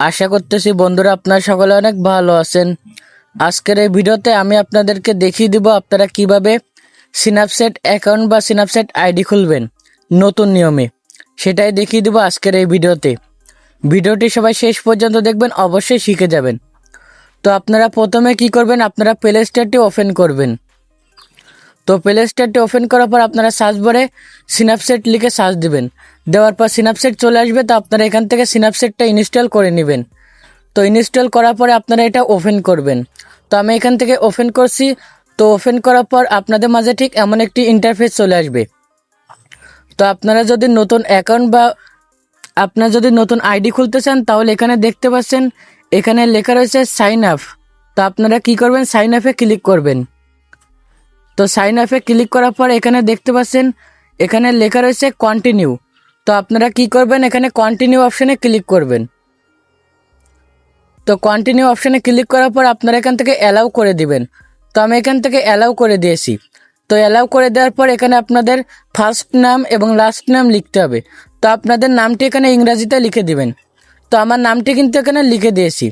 আশা করতেছি বন্ধুরা আপনারা সকলে অনেক ভালো আছেন। আজকের এই ভিডিওতে আমি আপনাদেরকে দেখিয়ে দিব আপনারা কিভাবে স্ন্যাপচ্যাট অ্যাকাউন্ট বা স্ন্যাপচ্যাট আইডি খুলবেন নতুন নিয়মে, সেটাই দেখিয়ে দিব আজকের এই ভিডিওতে। ভিডিওটি সবাই শেষ পর্যন্ত দেখবেন, অবশ্যই শিখে যাবেন। তো আপনারা প্রথমে কি করবেন, আপনারা প্লে স্টোরটি ওপেন করবেন। তো প্লে স্টোরটি ওপেন করার পর আপনারা সার্চ বারে স্ন্যাপচ্যাট লিখে সার্চ দিবেন। দেওয়ার পর স্ন্যাপচ্যাট চলে আসবে। তো আপনারা এখান থেকে স্ন্যাপচ্যাটটা ইনস্টল করে নেবেন। তো ইনস্টল করার পরে আপনারা এটা ওপেন করবেন। তো আমি এখান থেকে ওপেন করছি। তো ওপেন করার পর আপনাদের মাঝে ঠিক এমন একটি ইন্টারফেস চলে আসবে। তো আপনারা যদি নতুন অ্যাকাউন্ট বা আপনারা যদি নতুন আইডি খুলতে চান, তাহলে এখানে দেখতে পাচ্ছেন এখানে লেখা রয়েছে সাইন আপ। তো আপনারা কি করবেন, সাইন আপে ক্লিক করবেন। তো সাইন আপে ক্লিক করার পর এখানে দেখতে পাচ্ছেন এখানে লেখা রয়েছে কন্টিনিউ। তো আপনারা কি করবেন, এখানে কন্টিনিউ অপশানে ক্লিক করবেন। তো কন্টিনিউ অপশানে ক্লিক করার পর আপনারা এখান থেকে অ্যালাউ করে দিবেন। তো আমি এখান থেকে অ্যালাউ করে দিয়েছি। তো অ্যালাউ করে দেওয়ার পর এখানে আপনাদের ফার্স্ট নাম এবং লাস্ট নাম লিখতে হবে। তো আপনাদের নামটি এখানে ইংরাজিতে লিখে দিবেন। তো আমার নামটি কিন্তু এখানে লিখে দিয়েছি।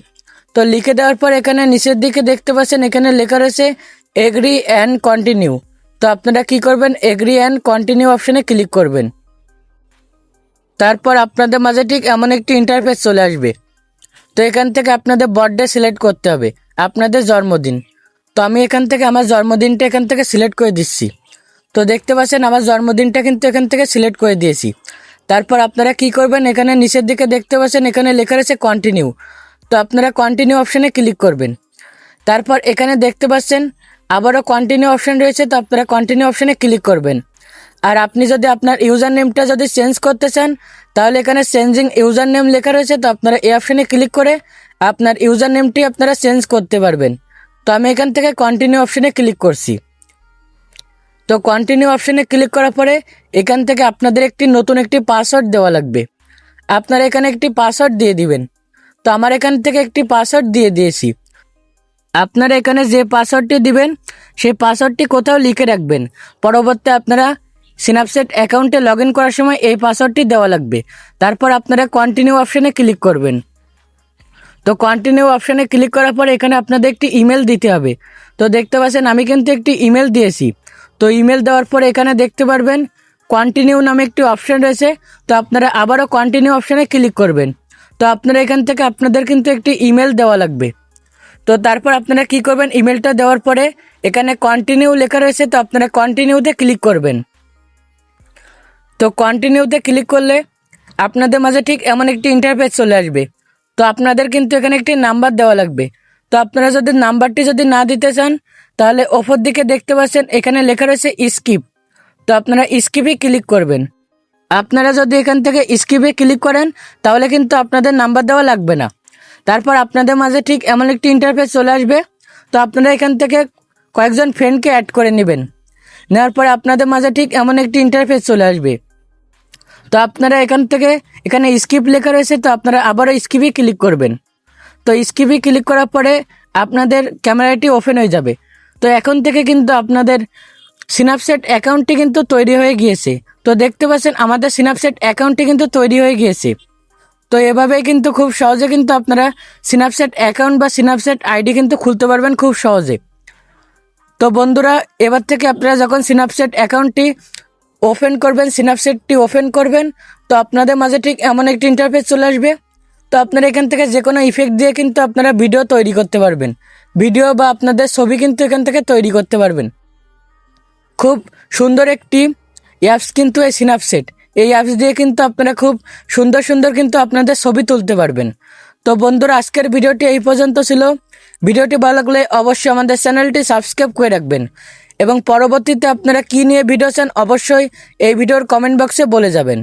তো লিখে দেওয়ার পর এখানে নিচের দিকে দেখতে পাচ্ছেন এখানে লেখা রয়েছে এগ্রি অ্যান্ড কন্টিনিউ। তো আপনারা কি করবেন, এগ্রি অ্যান্ড কন্টিনিউ অপশানে ক্লিক করবেন। তারপর আপনাদের মাঝে ঠিক এমন একটি ইন্টারফেস চলে আসবে। তো এখান থেকে আপনাদের বার্থডে সিলেক্ট করতে হবে, আপনাদের জন্মদিন। তো আমি এখান থেকে আমার জন্মদিনটা এখান থেকে সিলেক্ট করে দিচ্ছি। তো দেখতে পাচ্ছেন আমার জন্মদিনটা কিন্তু এখান থেকে সিলেক্ট করে দিয়েছি। তারপর আপনারা কি করবেন, এখানে নিচের দিকে দেখতে পাচ্ছেন এখানে লেখা রয়েছে কন্টিনিউ। তো আপনারা কন্টিনিউ অপশানে ক্লিক করবেন। তারপর এখানে দেখতে পাচ্ছেন আবারও কন্টিনিউ অপশান রয়েছে। তো আপনারা কন্টিনিউ অপশানে ক্লিক করবেন। আর আপনি যদি আপনার ইউজার নেমটা যদি চেঞ্জ করতে চান, তাহলে এখানে চেঞ্জিং ইউজার নেম লেখা রয়েছে। তো আপনারা এই অপশানে ক্লিক করে আপনার ইউজার নেমটি আপনারা চেঞ্জ করতে পারবেন। তো আমি এখান থেকে কন্টিনিউ অপশানে ক্লিক করছি। তো কন্টিনিউ অপশানে ক্লিক করার পরে এখান থেকে আপনাদের নতুন একটি পাসওয়ার্ড দেওয়া লাগবে। আপনারা এখানে একটি পাসওয়ার্ড দিয়ে দিবেন। তো আমার এখান থেকে একটি পাসওয়ার্ড দিয়ে দিয়েছি। আপনারা এখানে যে পাসওয়ার্ডটি দিবেন সেই পাসওয়ার্ডটি কোথাও লিখে রাখবেন। পরবর্তী আপনারা স্ন্যাপচ্যাট অ্যাকাউন্টে লগ ইন করার সময় এই পাসওয়ার্ডটি দেওয়া লাগবে। তারপর আপনারা কন্টিনিউ অপশানে ক্লিক করবেন। তো কন্টিনিউ অপশানে ক্লিক করার পর এখানে আপনাদের একটি ইমেল দিতে হবে। তো দেখতে পাচ্ছেন আমি কিন্তু একটি ইমেল দিয়েছি। তো ইমেল দেওয়ার পর এখানে দেখতে পারবেন কন্টিনিউ নামে একটি অপশান রয়েছে। তো আপনারা আবারও কন্টিনিউ অপশানে ক্লিক করবেন। তো আপনারা এখান থেকে আপনাদের কিন্তু একটি ইমেল দেওয়া লাগবে। তো তারপর আপনারা কি করবেন, ইমেলটা দেওয়ার পরে এখানে কন্টিনিউ লেখা রয়েছে। তো আপনারা কন্টিনিউতে ক্লিক করবেন। তো কন্টিনিউতে ক্লিক করলে আপনাদের মাঝে ঠিক এমন একটি ইন্টারফেস চলে আসবে। তো আপনাদের কিন্তু এখানে একটি নাম্বার দেওয়া লাগবে। তো আপনারা যদি নাম্বারটি যদি না দিতে চান, তাহলে ওপর দিকে দেখতে পাচ্ছেন এখানে লেখা রয়েছে স্কিপ। তো আপনারা স্কিপে ক্লিক করবেন। আপনারা যদি এখান থেকে স্কিপে ক্লিক করেন, তাহলে কিন্তু আপনাদের নাম্বার দেওয়া লাগবে না। তারপর আপনাদের মাঝে ঠিক এমন একটি ইন্টারফেস চলে আসবে। তো আপনারা এখান থেকে কয়েকজন ফ্রেন্ডকে অ্যাড করে নেবেন। নেওয়ার পরে আপনাদের মাঝে ঠিক এমন একটি ইন্টারফেস চলে আসবে। তো আপনারা এখান থেকে এখানে স্কিপ লেখা রয়েছে। তো আপনারা আবারও স্কিপে ক্লিক করবেন। তো স্কিপে ক্লিক করার পরে আপনাদের ক্যামেরাটি ওপেন হয়ে যাবে। তো এখন থেকে কিন্তু আপনাদের স্ন্যাপচ্যাট অ্যাকাউন্টটি কিন্তু তৈরি হয়ে গিয়েছে। তো দেখতে পাচ্ছেন আমাদের স্ন্যাপচ্যাট অ্যাকাউন্টটি কিন্তু তৈরি হয়ে গিয়েছে। তো এভাবেই কিন্তু খুব সহজে কিন্তু আপনারা স্ন্যাপচ্যাট অ্যাকাউন্ট বা স্ন্যাপচ্যাট আইডি কিন্তু খুলতে পারবেন খুব সহজে। তো বন্ধুরা, এবার থেকে আপনারা যখন স্ন্যাপচ্যাট অ্যাকাউন্টটি ওপেন করবেন, স্ন্যাপচ্যাটটি ওপেন করবেন, তো আপনাদের মাঝে ঠিক এমন একটি ইন্টারফেস চলে আসবে। তো আপনারা এখান থেকে যে কোনো ইফেক্ট দিয়ে কিন্তু আপনারা ভিডিও তৈরি করতে পারবেন। ভিডিও বা আপনাদের ছবি কিন্তু এখান থেকে তৈরি করতে পারবেন। খুব সুন্দর একটি অ্যাপস কিন্তু এই স্ন্যাপচ্যাট। এই অ্যাপস দিয়ে কিন্তু আপনারা খুব সুন্দর সুন্দর কিন্তু আপনাদের ছবি তুলতে পারবেন। তো বন্ধুরা, আজকের ভিডিওটি এই পর্যন্ত ছিল। ভিডিওটি ভালো লাগলে অবশ্যই আমাদের চ্যানেলটি সাবস্ক্রাইব করে রাখবেন এবং পরবর্তীতে আপনারা কী নিয়ে ভিডিও চান অবশ্যই এই ভিডিওর কমেন্ট বক্সে বলে যাবেন।